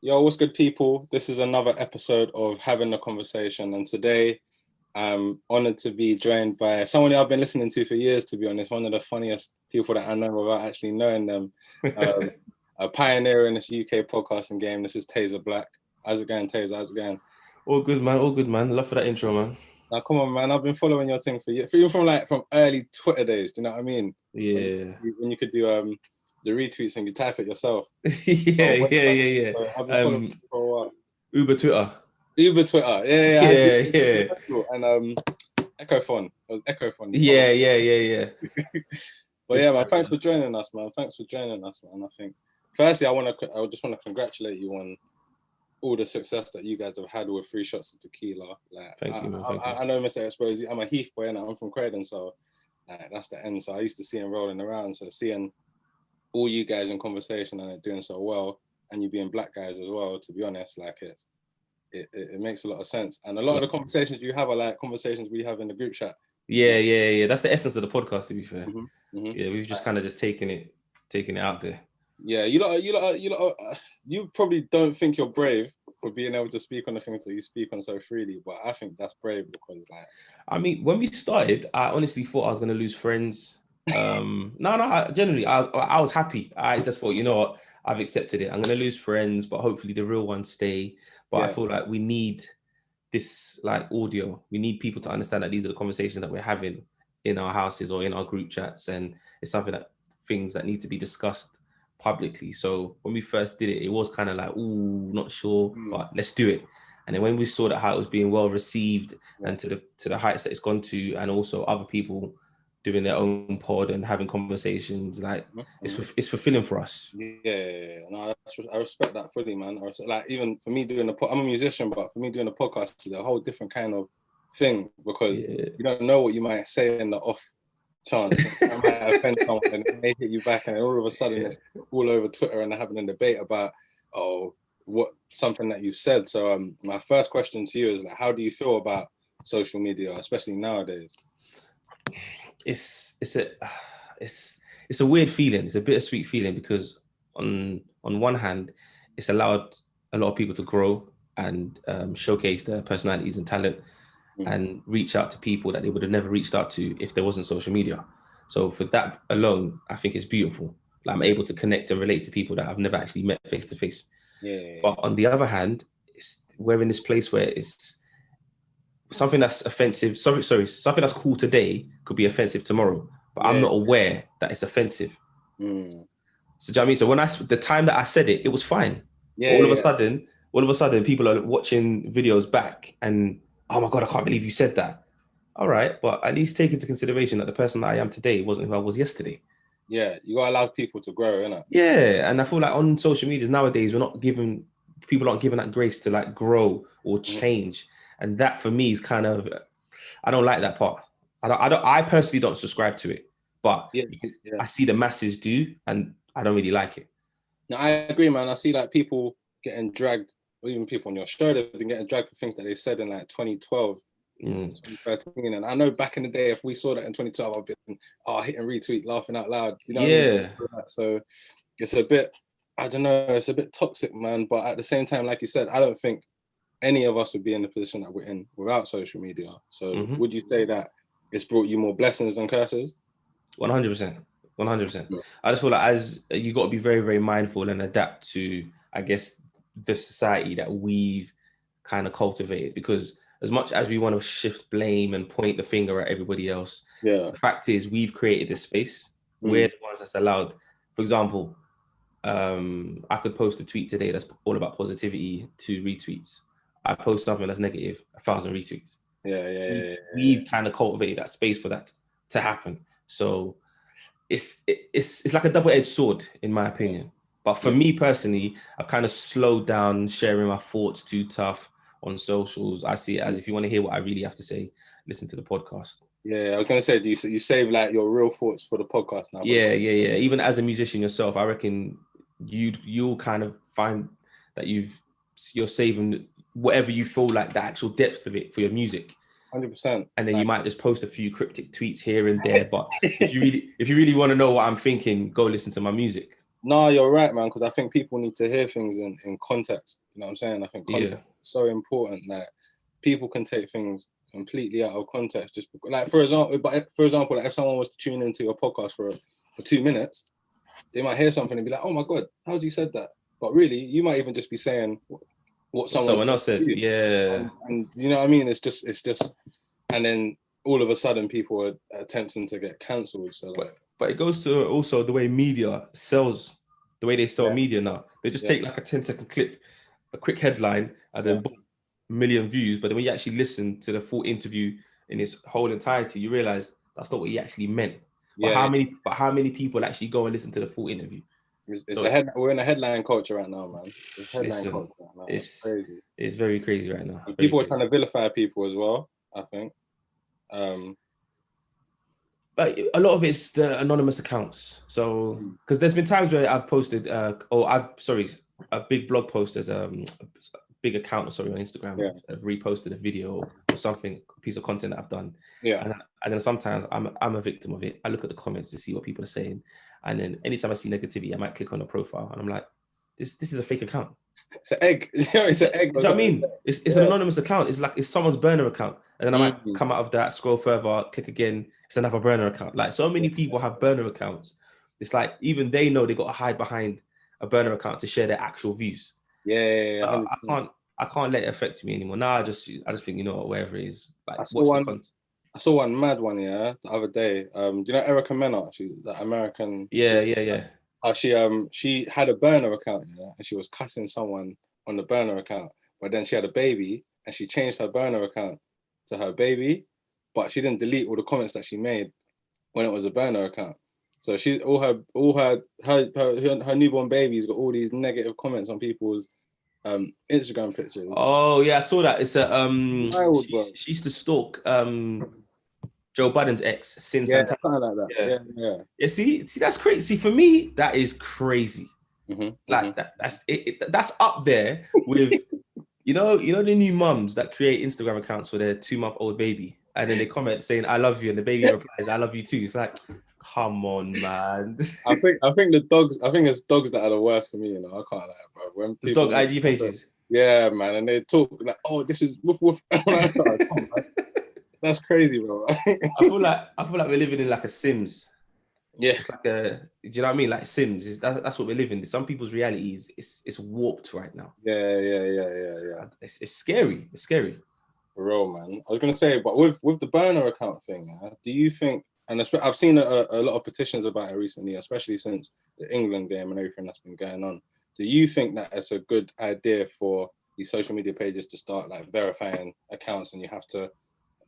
Yo, what's good, people? This is another episode of Having a Conversation, and today I'm honored to be joined by someone I've been listening to for years, to be honest, one of the funniest people that I know without actually knowing them. Um, a pioneer in this UK podcasting game. This is Tazer Black. How's it going, Tazer? How's it going? All good, man. All good, man. Love for that intro, man. Now, come on, man. I've been following your thing for years, even from early Twitter days. Do you know what I mean? When Yeah. when you could do the retweets and you type it yourself. yeah, Oh, way yeah, back. yeah, yeah. So I've been following you for a while. Uber Twitter. Uber Twitter, yeah, I had Yeah, Uber yeah. Central and Echophon. It was Echophon. You follow Yeah, yeah, yeah, yeah. But Good yeah, man, time, thanks man. for joining us, man. Thanks for joining us, man. I think firstly, I just want to congratulate you on all the success that you guys have had with Three Shots of Tequila. Like, Thank you, man. Thank you. I know, Mr. Exposed, I'm a Heath boy, and I'm from Croydon, so like, that's the end. So I used to see him rolling around. So seeing all you guys in conversation and it doing so well, and you being black guys as well, to be honest, like it makes a lot of sense. And a lot of the conversations you have are like conversations we have in the group chat. Yeah, yeah, yeah. That's the essence of the podcast, to be fair. Mm-hmm. Yeah, we've just kind of just taken it out there. Yeah, you probably don't think you're brave for being able to speak on the things that you speak on so freely, but I think that's brave because, like, I mean, when we started, I honestly thought I was gonna lose friends. No, I was happy. I just thought, you know what, I've accepted it. I'm gonna lose friends, but hopefully the real ones stay. But I yeah, feel like we need this like audio. We need people to understand that these are the conversations that we're having in our houses or in our group chats, and it's something that things that need to be discussed publicly. So when we first did it, it was kind of like, ooh, not sure, but let's do it. And then when we saw that how it was being well received yeah. and to the heights that it's gone to, and also other people doing their own pod and having conversations, like Mm-hmm. it's fulfilling for us. Yeah. No, I respect that fully, man. Like, even for me doing I'm a musician, but for me doing a podcast is a whole different kind of thing because Yeah. you don't know what you might say in the off chance. I might offend someone and it may hit you back, and all of a sudden Yeah. it's all over Twitter and they're having a debate about what something that you said. So my first question to you is, like, how do you feel about social media, especially nowadays? It's it's a weird feeling. It's a bittersweet feeling because on one hand, it's allowed a lot of people to grow and showcase their personalities and talent and reach out to people that they would have never reached out to if there wasn't social media. So for that alone, I think it's beautiful. Like I'm Yeah, able to connect and relate to people that I've never actually met face to face. yeah, But on the other hand, we're in this place where it's something that's offensive. Something that's cool today could be offensive tomorrow. But I'm yeah. not aware that it's offensive. Mm. So do you know what I mean? So the time that I said it, it was fine. But Yeah, yeah, all of a sudden, people are watching videos back and, oh my God, I can't believe you said that. All right, but at least take into consideration that the person that I am today wasn't who I was yesterday. yeah. You gotta allow people to grow, innit? Yeah, and I feel like on social medias nowadays, we're not giving people aren't given that grace to like grow or Mhm. change, and that for me is kind of I don't like that part. I personally don't subscribe to it, but Yeah, yeah. I see the masses do, and I don't really like it. No, I agree, man. I see like people getting dragged, or even people on your show, they've been getting dragged for things that they said in like 2012, Mm. 2013. And I know back in the day, if we saw that in 2012, I've been hit and retweet, laughing out loud. You know what I mean? Yeah, So it's a bit, I don't know, it's a bit toxic, man. But at the same time, like you said, I don't think any of us would be in the position that we're in without social media. So would you say that it's brought you more blessings than curses? 100%, 100%. Yeah. I just feel like as you got to be very, very mindful and adapt to, I guess, the society that we've kind of cultivated. Because as much as we want to shift blame and point the finger at everybody else, Yeah. the fact is we've created this space. We're Mm. the ones that's allowed. For example, I could post a tweet today that's all about positivity, 2 retweets. I post something that's negative, 1,000 retweets. Yeah. We've kind of cultivated that space for that to happen. So it's like a double-edged sword, in my opinion. But for Yeah. me personally, I've kind of slowed down sharing my thoughts too tough on socials. I see it as if you want to hear what I really have to say, listen to the podcast. Yeah, I was gonna say, do you save like your real thoughts for the podcast now? Yeah. Even as a musician yourself, I reckon you'll kind of find that you're saving whatever you feel like the actual depth of it for your music. 100%. And then you Like, might just post a few cryptic tweets here and there. But if you really want to know what I'm thinking, go listen to my music. No, you're right, man. Because I think people need to hear things in context. You know what I'm saying? I think context is so important that people can take things completely out of context. Just because, like, for example, like if someone was to tune into your podcast for 2 minutes, they might hear something and be like, "Oh my god, how's he said that?" But really, you might even just be saying what someone else said. Yeah, and you know what I mean. It's just, and then all of a sudden, people are attempting to get cancelled. So, like, but it goes to also the way media sells, the way they sell media now. They just take like a 10-second clip, a quick headline, and then boom, a million views. But then when you actually listen to the full interview in its whole entirety, you realize that's not what he actually meant. But how many people actually go and listen to the full interview? We're in a headline culture right now, man. It's crazy. It's very crazy right now. People are trying to vilify people as well, I think. But a lot of it's the anonymous accounts. So, because there's been times where I've posted, a big blog post as a big account, on Instagram. I've reposted a video or something, a piece of content that I've done. Yeah. And then sometimes I'm a victim of it. I look at the comments to see what people are saying. And then anytime I see negativity, I might click on the profile and I'm like, this is a fake account. It's an egg. It's an egg. Do you know what I mean? It's an anonymous account. It's like it's someone's burner account. And then I might come out of that, scroll further, click again. It's another burner account. Like, so many people have burner accounts. It's like even they know they got to hide behind a burner account to share their actual views. So I can't let it affect me anymore. Now I just think, you know what, wherever it is, like, I saw one mad one, the other day. Do you know Erica Mena? She's the American. Yeah. She had a burner account, and she was cussing someone on the burner account. But then she had a baby, and she changed her burner account to her baby, but she didn't delete all the comments that she made when it was a burner account. So she her newborn baby's got all these negative comments on people's Instagram pictures. Oh yeah, I saw that. It's she used to stalk Joe Biden's ex, Sin Santana. Something like that. Yeah. See, that's crazy. For me, that is crazy. That's up there with you know the new mums that create Instagram accounts for their 2-month-old baby, and then they comment saying "I love you," and the baby replies "I love you too." It's like, come on, man. I think it's dogs that are the worst for me. I can't lie, bro. When the dog IG pages. Yeah, man, and they talk like, "Oh, this is woof woof." That's crazy, bro. I feel like we're living in like a Sims. Yeah. It's like do you know what I mean? Like Sims, that's what we're living. Some people's reality is warped right now. Yeah. It's scary. It's scary. For real, man. I was gonna say, but with the burner account thing, do you think? And I've seen a lot of petitions about it recently, especially since the England game and everything that's been going on. Do you think that it's a good idea for these social media pages to start like verifying accounts, and you have to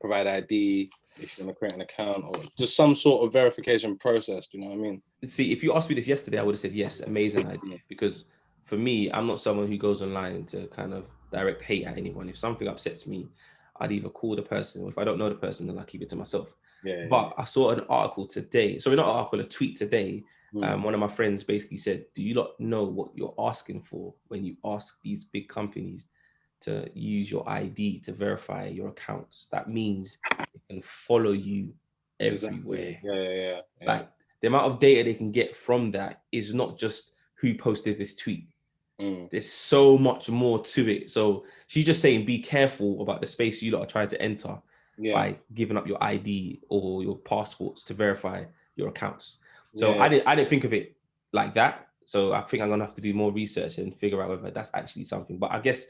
provide ID if you want to create an account, or just some sort of verification process? Do you know what I mean? See, if you asked me this yesterday, I would have said yes, amazing idea. Because for me, I'm not someone who goes online to kind of direct hate at anyone. If something upsets me, I'd either call the person, or if I don't know the person, then I keep it to myself. But I saw an article today. Sorry, not an article, a tweet today. One of my friends basically said, "Do you not know what you're asking for when you ask these big companies to use your ID to verify your accounts? That means they can follow you everywhere." Yeah. Like the amount of data they can get from that is not just who posted this tweet. There's so much more to it. So she's just saying, be careful about the space you lot are trying to enter by giving up your ID or your passports to verify your accounts. So I didn't think of it like that. So I think I'm gonna have to do more research and figure out whether that's actually something. But I guess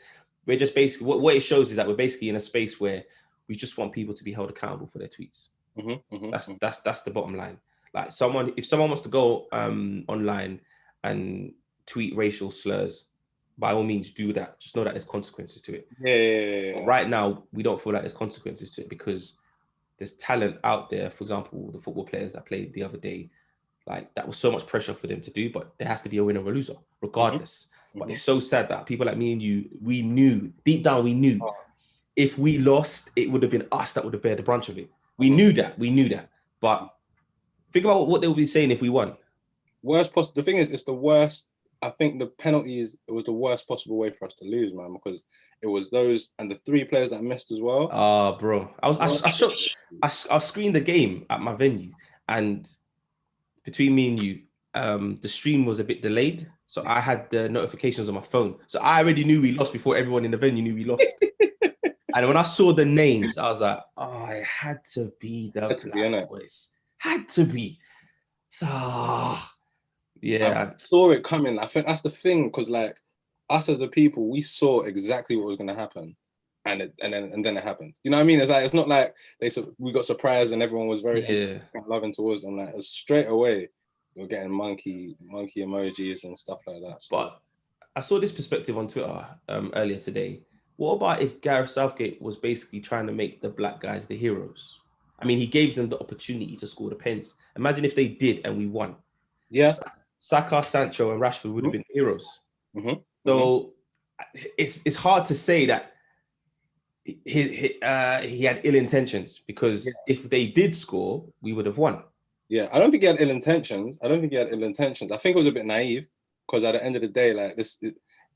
we're just basically what it shows is that we're basically in a space where we just want people to be held accountable for their tweets. That's the bottom line. Like if someone wants to go online and tweet racial slurs, by all means do that. Just know that there's consequences to it. Yeah. Right now, we don't feel like there's consequences to it because there's talent out there. For example, the football players that played the other day, like that was so much pressure for them to do, but there has to be a winner or a loser, regardless. But it's so sad that people like me and you, we knew deep down, if we lost, it would have been us that would have bear the brunt of it. We knew that. But think about what they would be saying if we won. The thing is, it's the worst. I think the penalties, it was the worst possible way for us to lose, man, because it was those and the 3 players that missed as well. Bro, I screened the game at my venue, and between me and you, the stream was a bit delayed, so I had the notifications on my phone. So I already knew we lost before everyone in the venue knew we lost. And when I saw the names, I was like, oh, it had to be the Black Boys. Had to be. So, yeah. I saw it coming. I think that's the thing, because like us as a people, we saw exactly what was going to happen. And then it happened. You know what I mean? It's like, it's not like we got surprised and everyone was very loving towards them. Like, straight away, you're getting monkey emojis and stuff like that. So. But I saw this perspective on Twitter earlier today. What about if Gareth Southgate was basically trying to make the black guys the heroes? I mean, he gave them the opportunity to score the pens. Imagine if they did and we won. Yeah. Saka, Sancho, and Rashford would have been heroes. So it's hard to say that he had ill intentions, because if they did score, we would have won. Yeah, I don't think he had ill intentions. I think it was a bit naive, because at the end of the day, like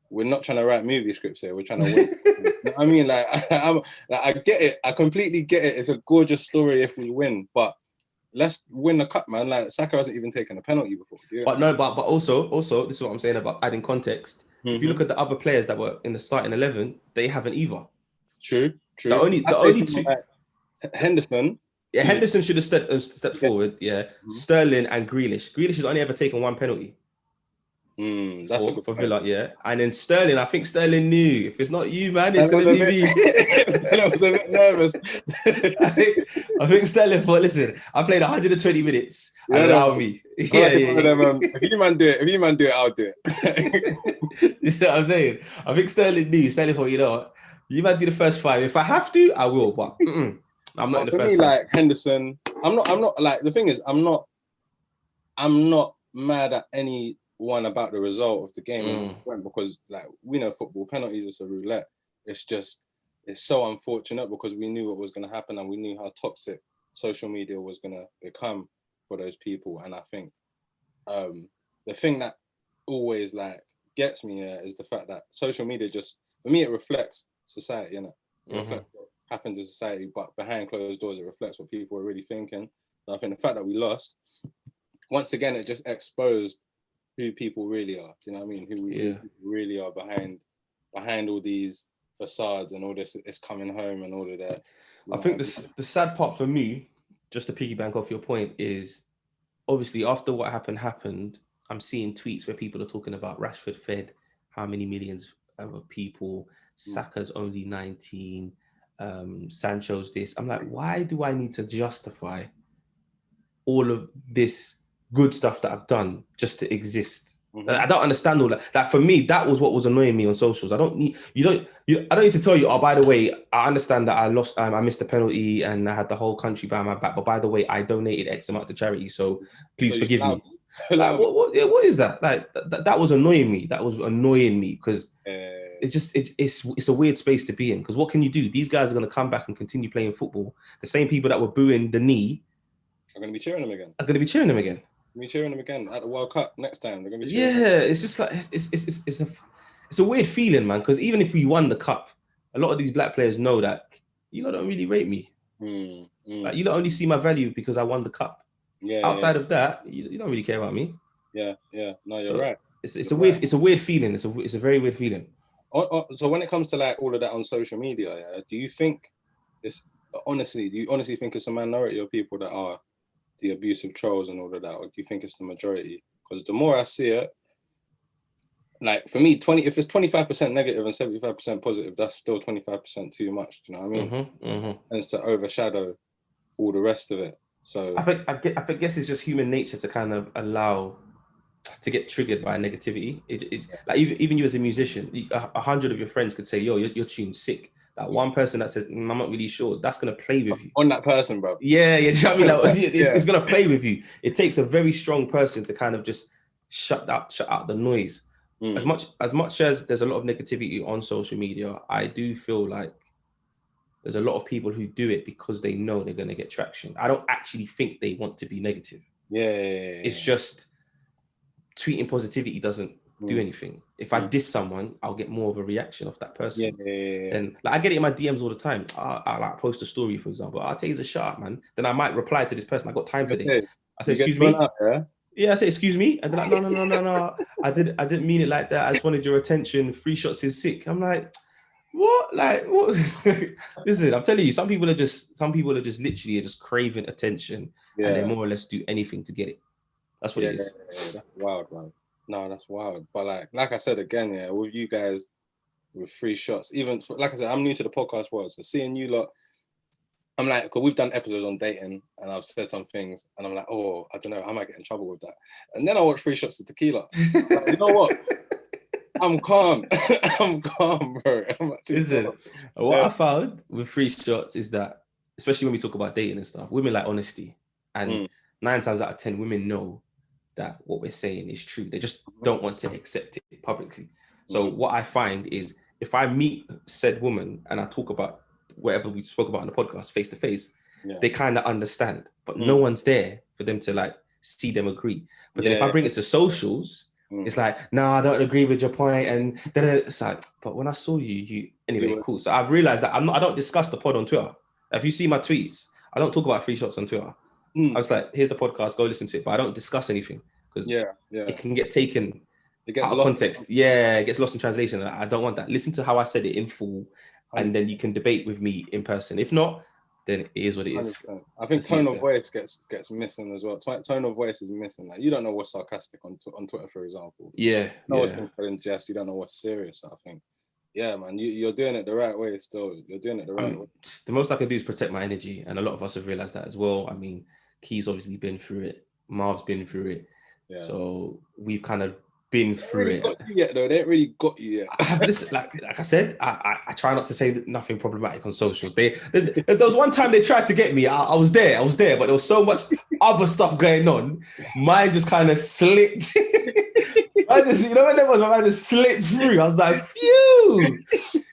we're not trying to write movie scripts here. We're trying to win. You know what I mean? Like, I get it. I completely get it. It's a gorgeous story if we win, but let's win the cup, man. Like, Saka hasn't even taken a penalty before. But also, this is what I'm saying about adding context. If you look at the other players that were in the starting 11, they haven't either. True. The only two. Like Henderson. Yeah, Henderson should have stepped forward. Yeah, Sterling and Grealish. Grealish has only ever taken one penalty. That's a good for Villa, yeah. And then Sterling, I think Sterling knew, if it's not you, man, it's going to be me. I was a bit nervous. I think Sterling thought, listen, I played 120 minutes. Allow me. If you man do it, I'll do it. You see what I'm saying? I think Sterling knew. Sterling thought, you know what? You might do the first 5. If I have to, I will. But I'm not in the first 5. Like Henderson, I'm not like, the thing is, I'm not mad at anyone about the result of the game, because like, we know football, penalties is a roulette. It's so unfortunate, because we knew what was going to happen, and we knew how toxic social media was going to become for those people. And I think the thing that always like gets me is the fact that social media just, for me, it reflects society, innit? It reflects what happens in society, but behind closed doors, it reflects what people are really thinking. So I think the fact that we lost, once again, it just exposed who people really are. Do you know what I mean? Who we really are behind all these facades and all this. It's coming home and all of that. I think the sad part for me, just to piggyback off your point, is obviously after what happened, I'm seeing tweets where people are talking about Rashford fed how many millions of people, Saka's only 19, Sancho's this. I'm like, why do I need to justify all of this good stuff that I've done just to exist? I don't understand all that. Like, for me, that was what was annoying me on socials. I don't need to tell you, oh, by the way, I understand that I lost, I missed the penalty and I had the whole country behind my back, but by the way, I donated X amount to charity, so please forgive me. Like, what is that? Like, that was annoying me. That was annoying me, because it's a weird space to be in, because what can you do? These guys are going to come back and continue playing football. The same people that were booing the knee are going to be cheering them again. We're cheering them again at the World Cup next time. They're gonna be cheering them. It's just like it's a weird feeling, man. Because even if we won the cup, a lot of these black players know that you lot don't really rate me. Like, you lot only see my value because I won the cup. Outside of that, you don't really care about me. No, you're right. It's a weird feeling. It's a very weird feeling. So when it comes to like all of that on social media, do you think honestly think it's a minority of people that are the abusive trolls and all of that, or do you think it's the majority? Because the more I see it, like, for me, if it's 25% negative and 75% positive, that's still 25% too much. Do you know what I mean? Tends to overshadow all the rest of it. So I guess it's just human nature to kind of allow to get triggered by negativity. It's like, even you as a musician, 100 of your friends could say, "Yo, your tune's sick." That one person that says, "I'm not really sure," that's gonna play with you. On that person, bro. Yeah. You know what I mean? Like, it's gonna play with you. It takes a very strong person to kind of just shut out the noise. As much as there's a lot of negativity on social media, I do feel like there's a lot of people who do it because they know they're gonna get traction. I don't actually think they want to be negative. It's just tweeting positivity doesn't do anything. If I diss someone, I'll get more of a reaction of that person. Then, like, I get it in my DMs all the time. I like post a story, for example. I'll Tazer, shut up, man. Then I might reply to this person. I got time today. I say, excuse me. Yeah, I say, excuse me. And they're like, no. I didn't mean it like that. I just wanted your attention. 3 shots is sick. I'm like, what? Like, what? Listen, I'm telling you, some people are just literally just craving attention, and they Yeah, more or less do anything to get it. That's what yeah, it is. that's wild, man. No, that's wild. But like I said again, yeah, with you guys with 3 shots, even like I said, I'm new to the podcast world, so seeing you lot, I'm like, because we've done episodes on dating, and I've said some things, and I'm like, oh, I don't know, I might get in trouble with that. And then I watch 3 shots of tequila. Like, you know what? I'm calm. I'm calm, bro. I'm actually Listen, calm. what Yeah. I found with 3 shots is that, especially when we talk about dating and stuff, women like honesty, and 9 times out of 10, women know that what we're saying is true. They just don't want to accept it publicly. So what I find is, if I meet said woman and I talk about whatever we spoke about on the podcast face to face, they kind of understand, but no one's there for them to like see them agree. But then if I bring it to socials, it's like, no, I don't agree with your point, and then it's like, but when I saw you anyway, cool. So I've realized that I don't discuss the pod on Twitter. If you see my tweets, I don't talk about 3 shots on Twitter. I was like, here's the podcast, go listen to it, but I don't discuss anything because it can get taken out of context. Yeah, it gets lost in translation. I don't want that. Listen to how I said it in full, and then you can debate with me in person. If not, then it is what it is. 100%. I think tone of voice gets missing as well. Tone of voice is missing. Like, you don't know what's sarcastic on Twitter, for example. Yeah, you know what's been said in jest. You don't know what's serious. So I think, yeah, man, you're doing it the right way. Still, you're doing it the right way. The most I can do is protect my energy, and a lot of us have realized that as well. I mean, Key's obviously been through it. Marv's been through it. Yeah. So we've kind of been through it. Got you yet, though. They ain't really got you yet. Listen, like I said, I try not to say nothing problematic on socials. There was one time they tried to get me. I was there, but there was so much other stuff going on. Mine just kind of slipped. When there was, mine just slipped through. I was like, phew.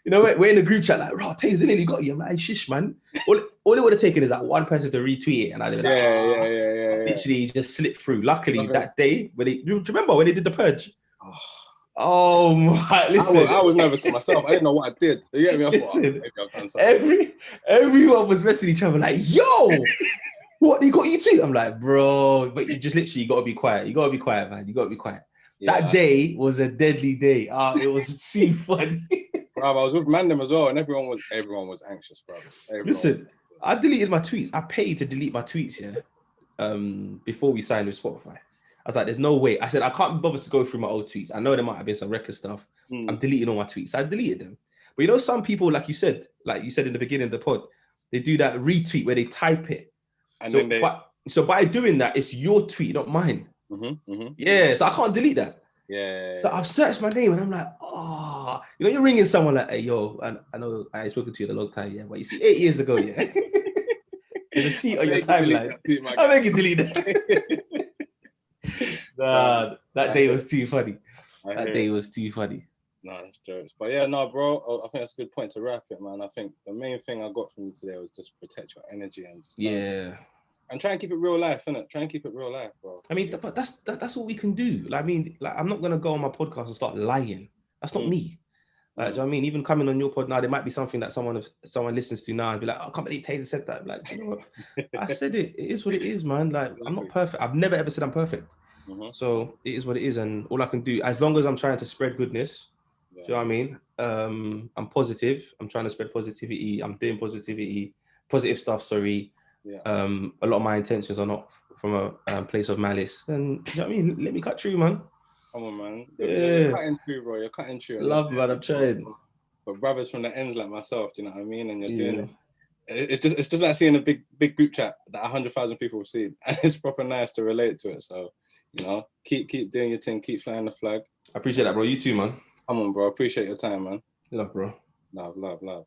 We're in a group chat like, bro, Tazer, they nearly got you. I'm like, shish, man. All it would have taken is that one person to retweet it, and I'd be like, literally just slipped through. Luckily, that day, do you remember when they did the purge? Oh my! Listen, I was nervous for myself. I didn't know what I did. You get me? I thought, maybe I've done something. Everyone was messaging each other like, "Yo, what? They got you too?" I'm like, "Bro, but you just literally got to be quiet. You got to be quiet, man. You got to be quiet." Yeah. That day was a deadly day. It was too funny. Bro, I was with Mandem as well, and everyone was anxious, bro. Listen, I deleted my tweets. I paid to delete my tweets, before we signed with Spotify. I was like, there's no way. I said, I can't be bothered to go through my old tweets. I know there might have been some reckless stuff. I'm deleting all my tweets. I deleted them. But some people, like you said in the beginning of the pod, they do that retweet where they type it. And so by doing that, it's your tweet, not mine. Yeah, so I can't delete that. Yeah. So I've searched my name and I'm like, oh, you're ringing someone like, hey, yo, I know I ain't spoken to you in a long time, but you see, 8 years ago, there's a tweet on your timeline. I'll make you delete that. Nah, that day was too funny. That day was too funny. No, that's jokes. But yeah, no, bro, I think that's a good point to wrap it, man. I think the main thing I got from you today was just protect your energy and just and try and keep it real life, innit? Try and keep it real life, bro. I mean, but that's all we can do. Like, I mean, I'm not gonna go on my podcast and start lying. That's not me. Like, do you know what I mean? Even coming on your pod now, there might be something that someone listens to now and be like, oh, I can't believe Tazer said that. Like, you know what? I said it. It is what it is, man. Like, exactly. I'm not perfect. I've never ever said I'm perfect. So it is what it is, and all I can do, as long as I'm trying to spread goodness, do you know what I mean? I'm positive. I'm trying to spread positivity. I'm doing positive stuff. Sorry. Yeah. A lot of my intentions are not from a place of malice. And do you know what I mean? Let me cut through, man. Come on, man. You're cutting through, bro. You're cutting through. Love, man. I'm trying. But brothers from the ends like myself, do you know what I mean? And you're doing it. It's just like seeing a big group chat that 100,000 people have seen, and it's proper nice to relate to it. So, keep doing your thing, keep flying the flag. I appreciate that, bro. You too, man. Come on, bro. Appreciate your time, man. Love, bro. Love.